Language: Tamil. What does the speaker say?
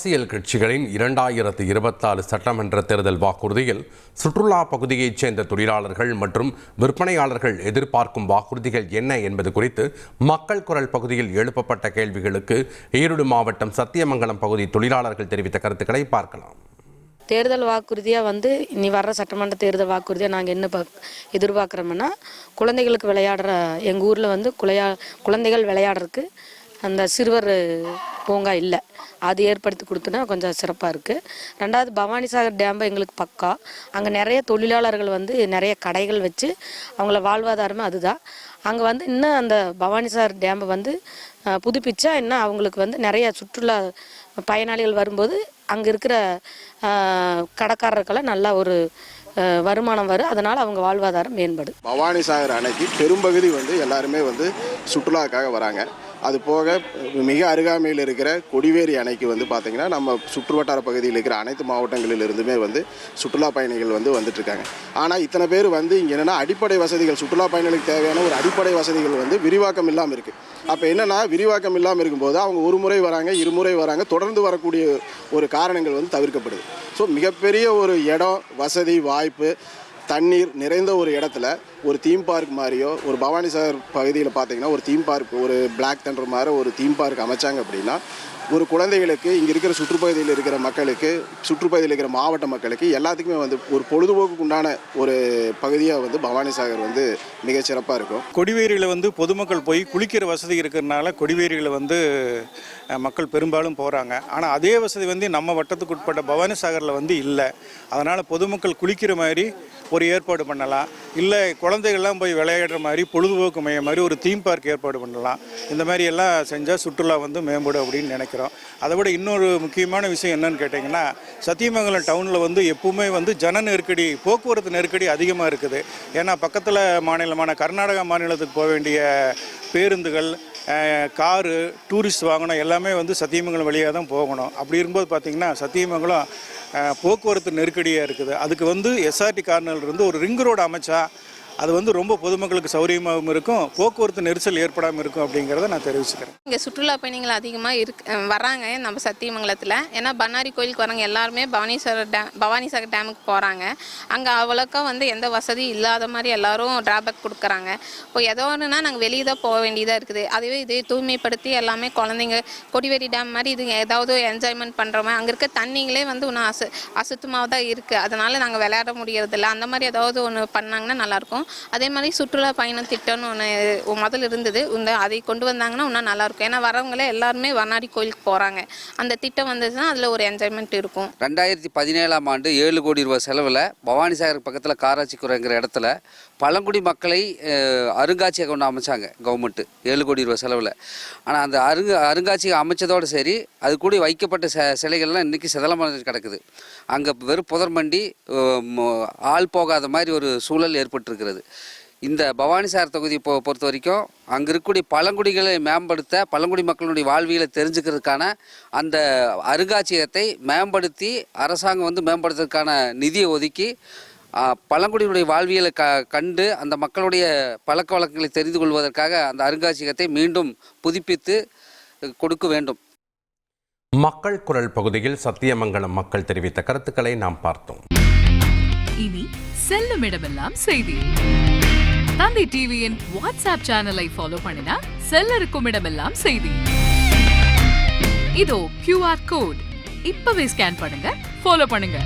அரசியல் கட்சிகளின் 2024 சட்டமன்ற தேர்தல் வாக்குறுதியில் சுற்றுலா பகுதியைச் சேர்ந்த தொழிலாளர்கள் மற்றும் விற்பனையாளர்கள் எதிர்பார்க்கும் வாக்குறுதிகள் என்ன என்பது குறித்து மக்கள் குரல் பகுதியில் எழுப்பப்பட்ட கேள்விகளுக்கு ஈரோடு மாவட்டம் சத்தியமங்கலம் பகுதி தொழிலாளர்கள் தெரிவித்த கருத்துக்களை பார்க்கலாம். தேர்தல் வாக்குறுதியாக இனி வர்ற சட்டமன்ற தேர்தல் வாக்குறுதியாக நாங்கள் என்ன எதிர்பார்க்குறோம்னா, குழந்தைகளுக்கு விளையாடுற எங்கள் ஊரில் குழந்தைகள் விளையாடுறதுக்கு அந்த சிறுவர் பூங்கா இல்லை, அது ஏற்படுத்தி கொடுத்தோன்னா கொஞ்சம் சிறப்பாக இருக்குது. ரெண்டாவது, பவானிசாகர் டேம் எங்களுக்கு பக்கா, அங்கே நிறைய தொழிலாளர்கள் நிறைய கடைகள் வச்சு அவங்கள வாழ்வாதாரமே அதுதான். அங்கே இன்னும் அந்த பவானிசாகர் டேம்பை புதுப்பிச்சா இன்னும் அவங்களுக்கு நிறைய சுற்றுலா பயனாளிகள் வரும்போது அங்கே இருக்கிற கடைக்காரருக்கெல்லாம் நல்ல ஒரு வருமானம் வரும், அதனால் அவங்க வாழ்வாதாரம் மேம்படும். பவானிசாகர் அணைக்கு பெரும்பகுதி எல்லாருமே சுற்றுலாவுக்காக வராங்க. அது போக மிக அருகாமையில் இருக்கிற கொடிவேரி அணைக்கு பார்த்திங்கன்னா நம்ம சுற்றுவட்டார பகுதியில் இருக்கிற அனைத்து மாவட்டங்களிலிருந்துமே சுற்றுலா பயணிகள் வந்துட்டுருக்காங்க. ஆனால் இத்தனை பேர் இங்கே என்னென்னா அடிப்படை வசதிகள், சுற்றுலா பயணிகளுக்கு தேவையான ஒரு அடிப்படை வசதிகள் விரிவாக்கம் இல்லாமல் இருக்குது. அப்போ என்னென்னா, விரிவாக்கம் இல்லாமல் இருக்கும்போது அவங்க ஒரு முறை வராங்க, இருமுறை வராங்க, தொடர்ந்து வரக்கூடிய ஒரு காரணங்கள் தவிர்க்கப்படுது. ஸோ மிகப்பெரிய ஒரு இடம், வசதி, வாய்ப்பு, தண்ணீர் நிறைந்த ஒரு இடத்துல ஒரு தீம் பார்க் மாதிரியோ, ஒரு பவானிசாகர் பகுதியில் பார்த்திங்கன்னா ஒரு தீம் பார்க், ஒரு பிளாக் தண்டர் மாதிரி ஒரு தீம் பார்க் அமைச்சாங்க அப்படின்னா, ஒரு குழந்தைகளுக்கு, இங்கே இருக்கிற சுற்றுப்பகுதியில் இருக்கிற மக்களுக்கு, சுற்றுப்பகுதியில் இருக்கிற மாவட்ட மக்களுக்கு எல்லாத்துக்குமே ஒரு பொழுதுபோக்குக்கு உண்டான ஒரு பகுதியாக பவானிசாகர் மிகச்சிறப்பாக இருக்கும். கொடிவேரியில் பொதுமக்கள் போய் குளிக்கிற வசதி இருக்கிறதுனால கொடிவேரியில் மக்கள் பெரும்பாலும் போகிறாங்க. ஆனால் அதே வசதி நம்ம வட்டத்துக்கு உட்பட்ட பவானிசாகரில் இல்லை. அதனால் பொதுமக்கள் குளிக்கிற மாதிரி ஒரு ஏற்பாடு பண்ணலாம், இல்லை குழந்தைகள்லாம் போய் விளையாடுற மாதிரி பொழுதுபோக்கு மையம் மாதிரி ஒரு தீம் பார்க் ஏற்பாடு பண்ணலாம். இந்த மாதிரி எல்லாம் செஞ்சால் சுற்றுலா மேம்படும் அப்படின்னு நினைக்கிறோம். அதை விட இன்னொரு முக்கியமான விஷயம் என்னன்னு கேட்டிங்கன்னா, சத்தியமங்கலம் டவுனில் எப்பவுமே ஜன நெருக்கடி, போக்குவரத்து நெருக்கடி அதிகமாக இருக்குது. ஏன்னா பக்கத்தில் மாநிலமான கர்நாடகா மாநிலத்துக்கு போக வேண்டிய பேருந்துகள், காரு, டூரிஸ்ட் வாகனம் எல்லாமே சத்தியமங்கலம் வழியாக தான் போகணும். அப்படி இருக்கும்போது பார்த்திங்கன்னா சத்தியமங்கலம் போக்குவரத்து நெருக்கடியாக இருக்குது. அதுக்கு எஸ்ஆர்டி கார்னர்லேருந்து ஒரு ரிங் ரோடு அமைச்சா அது ரொம்ப பொதுமக்களுக்கு சௌகரியமாகவும் இருக்கும், போக்குவரத்து நெரிசல் ஏற்படாமல் இருக்கும் அப்படிங்கிறத நான் தெரிவிச்சுக்கிறேன். இங்கே சுற்றுலா பயணிகள் அதிகமாக வராங்க நம்ம சத்தியமங்கலத்தில். ஏன்னா பண்ணாரி கோயிலுக்கு வராங்க எல்லாருமே பவானிசாகர் டேமுக்கு போகிறாங்க. அங்கே அவ்வளோக்கா எந்த வசதி இல்லாத மாதிரி எல்லாரும் டிராபேக் கொடுக்குறாங்க. இப்போ ஏதோ ஒன்றுனா நாங்கள் வெளியே தான் போக வேண்டியதாக இருக்குது. அதுவே இது தூய்மைப்படுத்தி எல்லாமே குழந்தைங்க கொடிவேரி டேம் மாதிரி இது ஏதாவது என்ஜாய்மெண்ட் பண்ணுற மாதிரி, அங்கே இருக்க தண்ணிங்களே இன்னும் அசுத்தமாக தான் இருக்குது. அதனால் நாங்கள் விளையாட முடியறதில்ல. அந்த மாதிரி ஏதாவது ஒன்று பண்ணாங்கன்னா நல்லாயிருக்கும். அதே மாதிரி சுற்றுலா பயணம் திட்டம்னு ஒன்று முதல்ல இருந்தது, அதை கொண்டு வந்தாங்கன்னா இன்னும் நல்லாயிருக்கும். ஏன்னா வரவங்களே எல்லாருமே வண்ணாடி கோயிலுக்கு போகிறாங்க. அந்த திட்டம் வந்ததுன்னா அதில் ஒரு என்ஜாய்மெண்ட் இருக்கும். 2017ஆம் ஆண்டு 7 கோடி ரூபாய் செலவில் பவானிசாகர் பக்கத்தில் காராச்சிக்குறைங்கிற இடத்துல பழங்குடி மக்களை அருங்காட்சியகம் ஒன்று அமைச்சாங்க கவர்மெண்ட்டு, 7 கோடி ரூபாய் செலவில். ஆனால் அந்த அருங்காட்சியகம் அமைச்சதோடு சரி, அது கூட வைக்கப்பட்ட சிலைகள்லாம் இன்றைக்கி சிதலமாக கிடக்குது. அங்கே வெறும் புதர்மண்டி, ஆள் போகாத மாதிரி ஒரு சூழல் ஏற்பட்டிருக்கிறது. இந்த பவானிசாகர் தொகுதியை பொறுத்த வரைக்கும் அங்கே இருக்கக்கூடிய பழங்குடிகளை மேம்படுத்த, பழங்குடி மக்களுடைய வாழ்வியலை தெரிஞ்சுக்கிறதுக்கான அந்த அருங்காட்சியகத்தை மேம்படுத்தி அரசாங்கம் மேம்படுத்துறதுக்கான நிதியை ஒதுக்கி பழங்குடியினுடைய வாழ்வியலை கண்டு அந்த மக்களுடைய பழக்க வழக்கங்களை தெரிந்து கொள்வதற்காக அந்த அருங்காட்சியகத்தை மீண்டும் புதுப்பித்து கொடுக்க வேண்டும். மக்கள் குரல் பகுதியில் சத்தியமங்கலம் மக்கள் தெரிவித்த கருத்துக்களை நாம் பார்த்தோம். இனி செல்லும் இடமெல்லாம் செய்தி. தந்தி டிவியின் வாட்ஸ்அப் சேனலை ஃபாலோ பண்ணினா செல்ல இருக்கும் இடமெல்லாம் செய்தி. இதோ QR கோட், இப்பவே ஸ்கேன் பண்ணுங்க, ஃபாலோ பண்ணுங்க.